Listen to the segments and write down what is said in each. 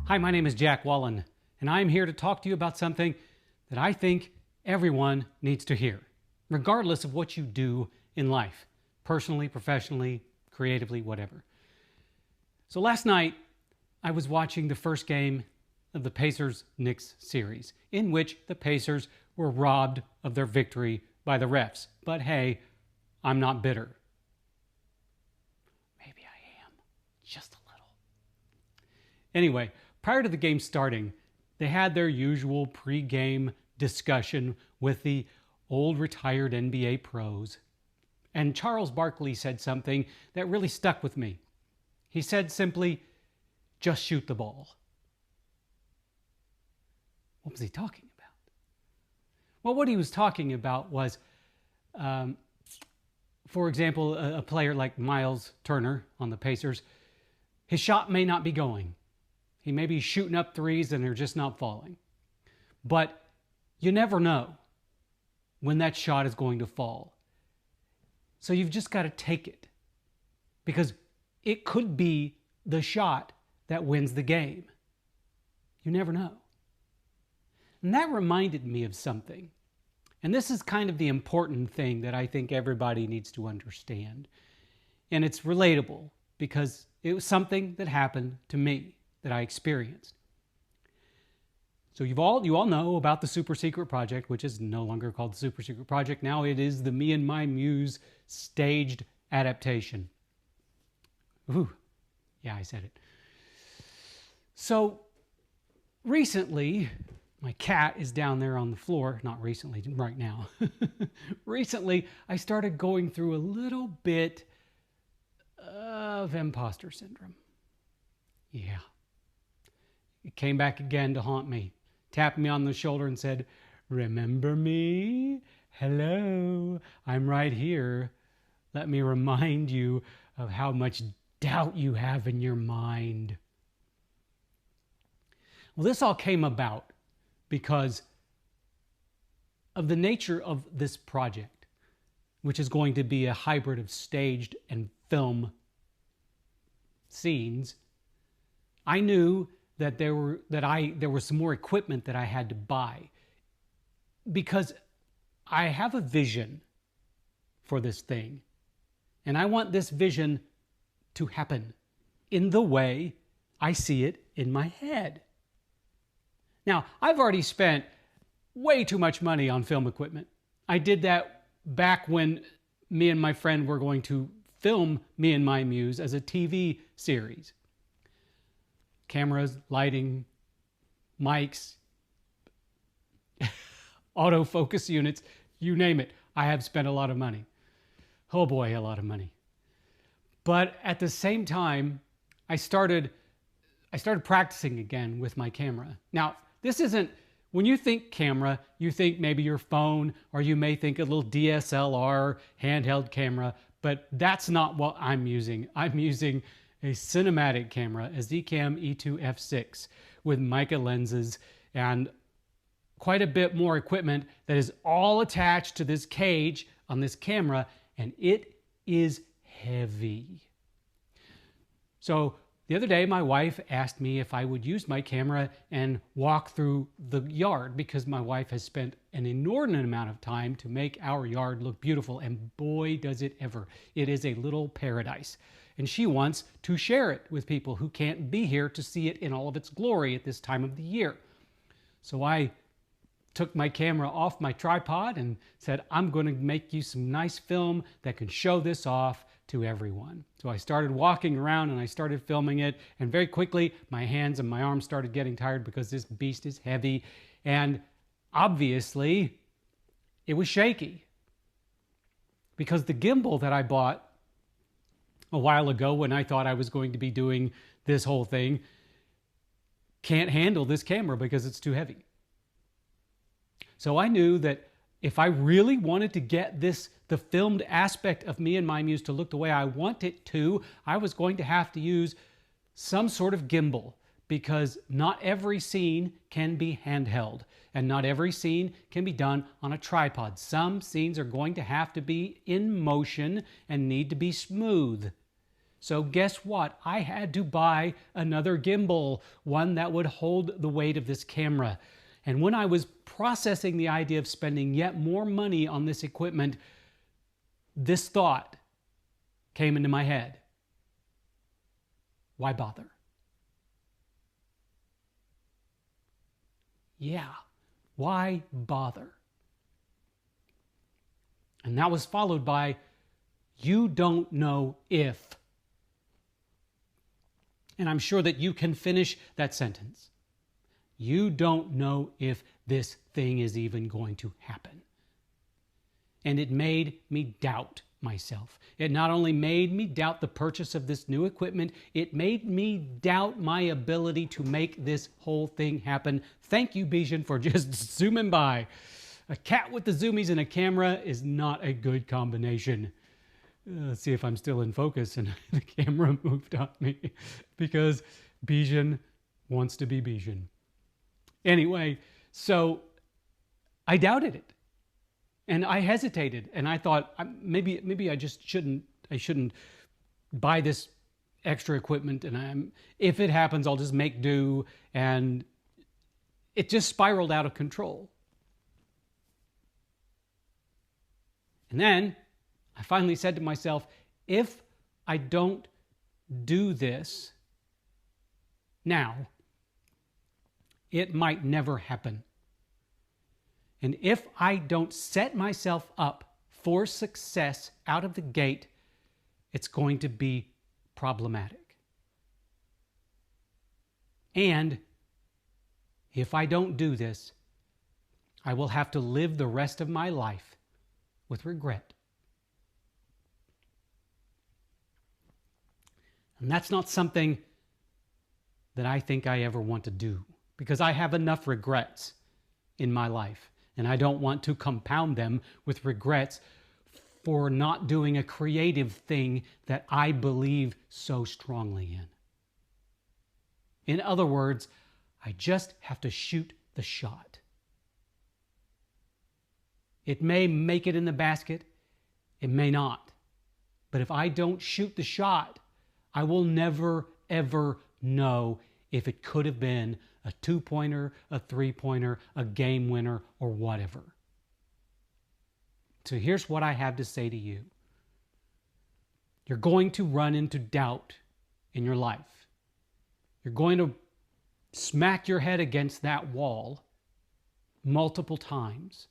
Hi, my name is Jack Wallen, and I'm here to talk to you about something that I think everyone needs to hear, regardless of what you do in life, personally, professionally, creatively, whatever. So last night, I was watching the first game of the Pacers-Knicks series, in which the Pacers were robbed of their victory by the refs. But hey, I'm not bitter. Maybe I am, just a little. Anyway, prior to the game starting, they had their usual pre-game discussion with the old retired NBA pros. And Charles Barkley said something that really stuck with me. He said simply, just shoot the ball. What was he talking about? Well, what he was talking about was, for example, a player like Miles Turner on the Pacers, his shot may not be going. He may be shooting up threes and they're just not falling. But you never know when that shot is going to fall. So you've just got to take it, because it could be the shot that wins the game. You never know. And that reminded me of something. And this is kind of the important thing that I think everybody needs to understand. And it's relatable because it was something that happened to me, that I experienced. So you all know about the Super Secret Project, which is no longer called the Super Secret Project. Now it is the Me and My Muse staged adaptation. Ooh, yeah, I said it. So recently, my cat is down there on the floor. Not recently, right now. Recently, I started going through a little bit of imposter syndrome. Yeah. It came back again to haunt me. Tapped me on the shoulder and said, "Remember me? Hello, I'm right here. Let me remind you of how much doubt you have in your mind." Well, this all came about because of the nature of this project, which is going to be a hybrid of staged and film scenes. I knew that there was some more equipment that I had to buy, because I have a vision for this thing, and I want this vision to happen in the way I see it in my head. Now, I've already spent way too much money on film equipment. I did that back when me and my friend were going to film Me and My Muse as a TV series. Cameras, lighting, mics, autofocus units, you name it. I have spent a lot of money. Oh boy, a lot of money. But at the same time, I started practicing again with my camera. Now, this isn't, when you think camera, you think maybe your phone, or you may think a little DSLR handheld camera, but that's not what I'm using. I'm using a cinematic camera, a Zcam E2 F6 with mica lenses and quite a bit more equipment that is all attached to this cage on this camera, and it is heavy. So the other day, my wife asked me if I would use my camera and walk through the yard, because my wife has spent an inordinate amount of time to make our yard look beautiful, and boy, does it ever. It is a little paradise. And she wants to share it with people who can't be here to see it in all of its glory at this time of the year. So I took my camera off my tripod and said, I'm going to make you some nice film that can show this off to everyone. So I started walking around and I started filming it, and very quickly my hands and my arms started getting tired because this beast is heavy, and obviously it was shaky, because the gimbal that I bought a while ago when I thought I was going to be doing this whole thing can't handle this camera because it's too heavy. So I knew that if I really wanted to get the filmed aspect of Me and My Muse to look the way I want it to, I was going to have to use some sort of gimbal, because not every scene can be handheld, and not every scene can be done on a tripod. Some scenes are going to have to be in motion and need to be smooth. So guess what? I had to buy another gimbal, one that would hold the weight of this camera. And when I was processing the idea of spending yet more money on this equipment, this thought came into my head. Why bother? Yeah, why bother? And that was followed by, you don't know if. And I'm sure that you can finish that sentence. You don't know if this thing is even going to happen. And it made me doubt myself. It not only made me doubt the purchase of this new equipment, it made me doubt my ability to make this whole thing happen. Thank you, Bijan, for just zooming by. A cat with the zoomies and a camera is not a good combination. Let's see if I'm still in focus, and the camera moved on me because Bijan wants to be Bijan. Anyway, so I doubted it, and I hesitated, and I thought maybe I just shouldn't buy this extra equipment, and if it happens, I'll just make do, and it just spiraled out of control. And then I finally said to myself, if I don't do this now, it might never happen. And if I don't set myself up for success out of the gate, it's going to be problematic. And if I don't do this, I will have to live the rest of my life with regret. And that's not something that I think I ever want to do, because I have enough regrets in my life, and I don't want to compound them with regrets for not doing a creative thing that I believe so strongly in. In other words, I just have to shoot the shot. It may make it in the basket, it may not. But if I don't shoot the shot, I will never, ever know if it could have been a two-pointer, a three-pointer, a game winner, or whatever. So here's what I have to say to you. You're going to run into doubt in your life. You're going to smack your head against that wall multiple times.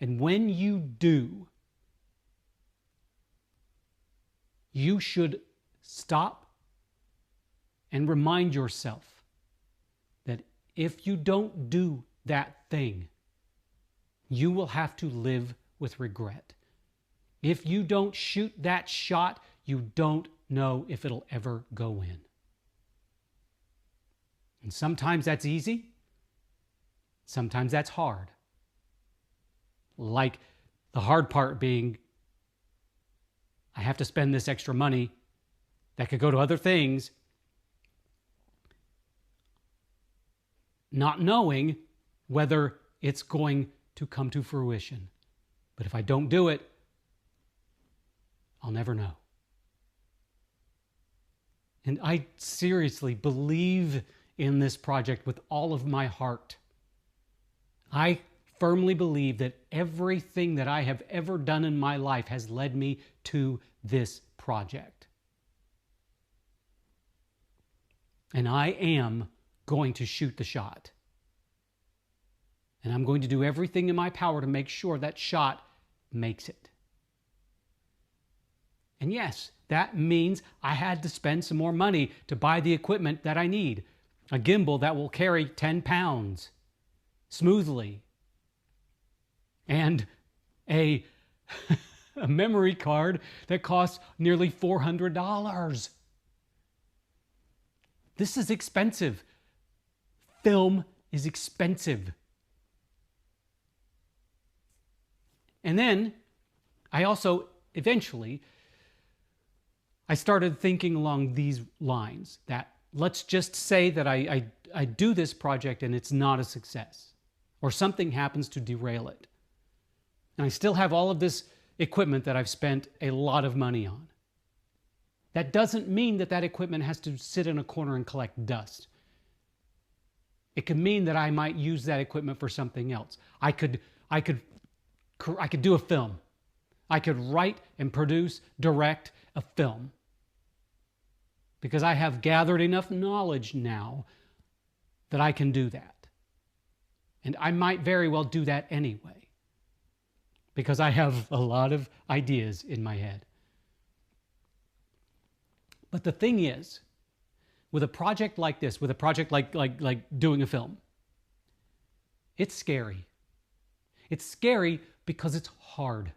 And when you do, you should stop and remind yourself that if you don't do that thing, you will have to live with regret. If you don't shoot that shot, you don't know if it'll ever go in. And sometimes that's easy. Sometimes that's hard. Like the hard part being, I have to spend this extra money that could go to other things, not knowing whether it's going to come to fruition. But if I don't do it, I'll never know. And I seriously believe in this project with all of my heart. I firmly believe that everything that I have ever done in my life has led me to this project. And I am going to shoot the shot. And I'm going to do everything in my power to make sure that shot makes it. And yes, that means I had to spend some more money to buy the equipment that I need. A gimbal that will carry 10 pounds smoothly. And a memory card that costs nearly $400. This is expensive. Film is expensive. And then I also eventually I started thinking along these lines, that let's just say that I do this project and it's not a success, or something happens to derail it. And I still have all of this equipment that I've spent a lot of money on. That doesn't mean that that equipment has to sit in a corner and collect dust. It could mean that I might use that equipment for something else. I could do a film. I could write and produce, direct a film. Because I have gathered enough knowledge now that I can do that. And I might very well do that anyway. Because I have a lot of ideas in my head. But the thing is, with a project like this, with a project like doing a film, it's scary. It's scary because it's hard.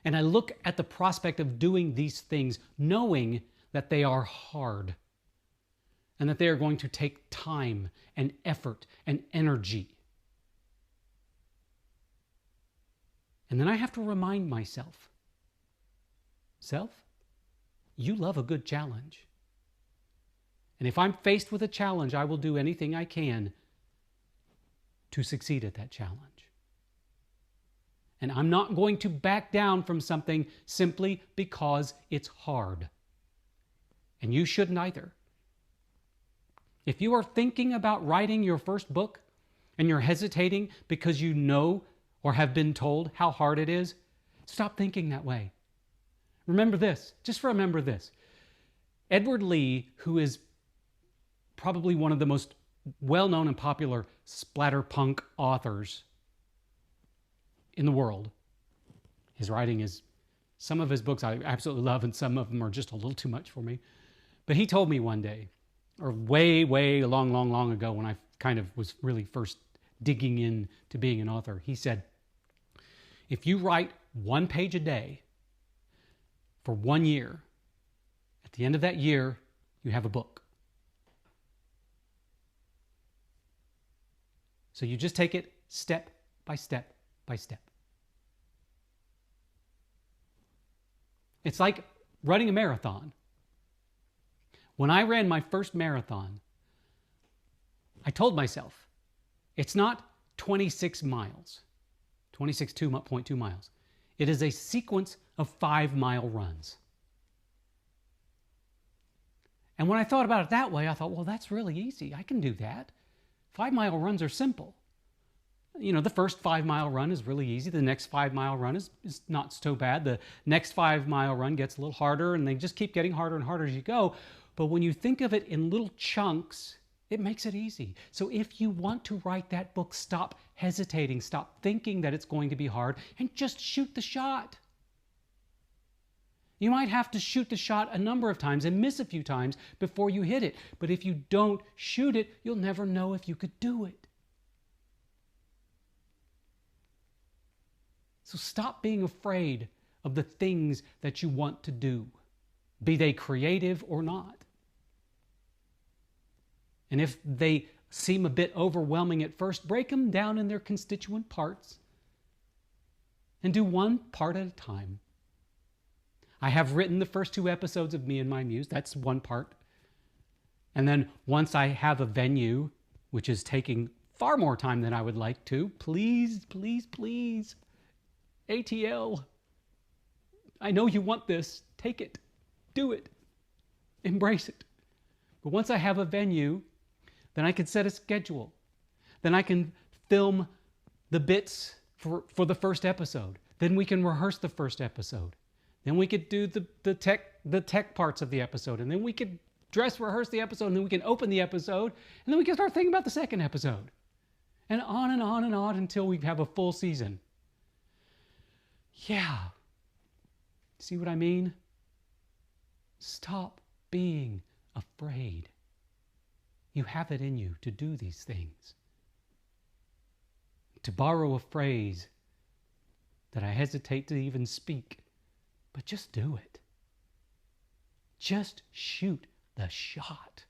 And I look at the prospect of doing these things knowing that they are hard and that they are going to take time and effort and energy. And then I have to remind myself, you love a good challenge. And if I'm faced with a challenge, I will do anything I can to succeed at that challenge. And I'm not going to back down from something simply because it's hard. And you shouldn't either. If you are thinking about writing your first book and you're hesitating because you know or have been told how hard it is, stop thinking that way. Remember this. Just remember this. Edward Lee, who is probably one of the most well-known and popular splatterpunk authors in the world. His writing is, some of his books I absolutely love, and some of them are just a little too much for me. But he told me one day, or way long ago when I kind of was really first digging in to being an author, he said, if you write 1 page a day for 1 year, at the end of that year, you have a book. So you just take it step by step by step. It's like running a marathon. When I ran my first marathon, I told myself, it's not 26 miles, 26.2 miles. It is a sequence of 5-mile runs. And when I thought about it that way, I thought, well, that's really easy. I can do that. 5-mile runs are simple. You know, the first 5-mile run is really easy. The next 5-mile run is not so bad. The next 5-mile run gets a little harder, and they just keep getting harder and harder as you go. But when you think of it in little chunks, it makes it easy. So if you want to write that book, stop hesitating, stop thinking that it's going to be hard, and just shoot the shot. You might have to shoot the shot a number of times and miss a few times before you hit it. But if you don't shoot it, you'll never know if you could do it. So stop being afraid of the things that you want to do, be they creative or not. And if they seem a bit overwhelming at first, break them down in their constituent parts and do one part at a time. I have written the first 2 episodes of Me and My Muse. That's one part. And then once I have a venue, which is taking far more time than I would like to, please, ATL, I know you want this. Take it. Do it. Embrace it. But once I have a venue, then I can set a schedule. Then I can film the bits for the first episode. Then we can rehearse the first episode. Then we could do the tech parts of the episode. And then we could dress rehearse the episode. And then we can open the episode. And then we can start thinking about the second episode. And on and on and on until we have a full season. Yeah. See what I mean? Stop being afraid. You have it in you to do these things. To borrow a phrase that I hesitate to even speak, but just do it. Just shoot the shot.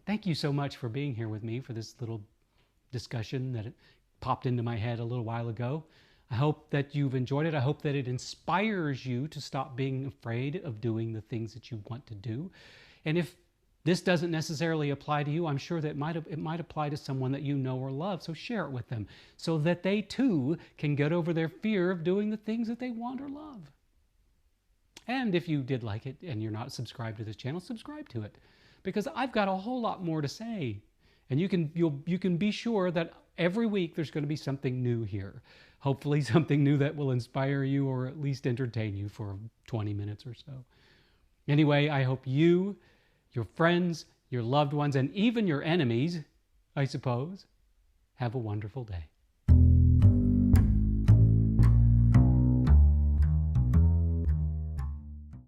Thank you so much for being here with me for this little discussion that popped into my head a little while ago. I hope that you've enjoyed it. I hope that it inspires you to stop being afraid of doing the things that you want to do. And if This doesn't necessarily apply to you. I'm sure that it might apply to someone that you know or love. So share it with them so that they too can get over their fear of doing the things that they want or love. And if you did like it and you're not subscribed to this channel, subscribe to it, because I've got a whole lot more to say. And you can be sure that every week there's going to be something new here. Hopefully something new that will inspire you or at least entertain you for 20 minutes or so. Anyway, I hope you, your friends, your loved ones, and even your enemies, I suppose, have a wonderful day.